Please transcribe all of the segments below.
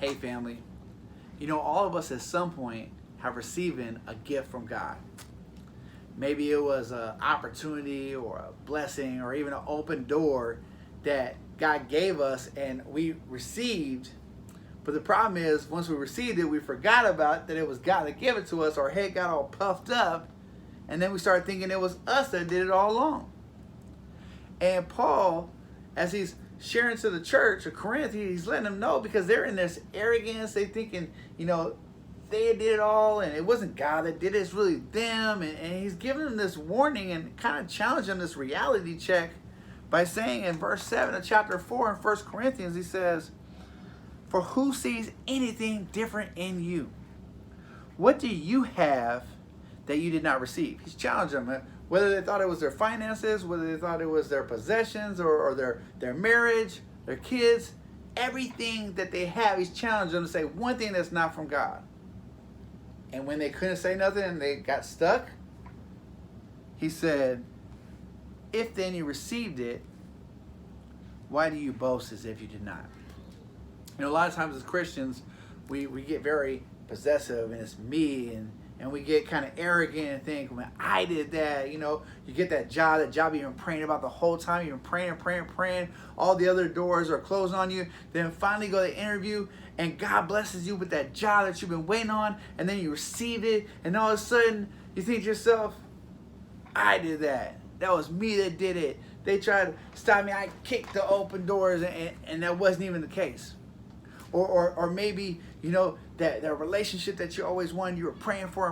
Hey family, all of us at some point have received a gift from God. Maybe it was an opportunity or a blessing or even an open door that God gave us and we received. But the problem is, once we received it, we forgot about that it was God that gave it to us. Our head got all puffed up, and then we started thinking it was us that did it all along. And Paul, as he's sharing to the church of Corinth, he's letting them know, because they're in this arrogance. They thinking, they did it all, and it wasn't God that did it. It's really them. And he's giving them this warning and kind of challenging them this reality check by saying in verse 7 of chapter 4 in 1 Corinthians, he says, "For who sees anything different in you? What do you have that you did not receive?" He's challenging them. Whether they thought it was their finances, whether they thought it was their possessions or their marriage, their kids, everything that they have, he's challenging them to say one thing that's not from God. And when they couldn't say nothing and they got stuck, he said, "If then you received it, why do you boast as if you did not?" A lot of times as Christians, we get very possessive, and it's me, and we get kind of arrogant and think, "Man, I did that." You get that job you've been praying about the whole time. You've been praying. All the other doors are closed on you. Then finally go to the interview, and God blesses you with that job that you've been waiting on, and then you receive it, and all of a sudden you think to yourself, "I did that. That was me that did it. They tried to stop me. I kicked the open doors," and that wasn't even the case. Or maybe, that relationship that you always wanted, you were praying for,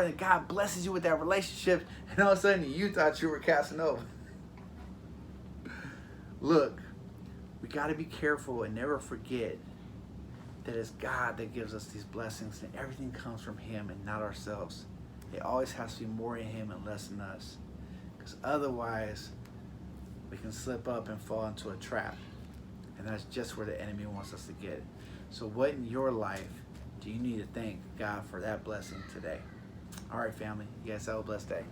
and God blesses you with that relationship, and all of a sudden you thought you were Casanova. Look, we got to be careful and never forget that it's God that gives us these blessings, and everything comes from Him and not ourselves. It always has to be more in Him and less in us, because otherwise we can slip up and fall into a trap. And that's just where the enemy wants us to get. So what in your life do you need to thank God for that blessing today? All right, family. You guys have a blessed day.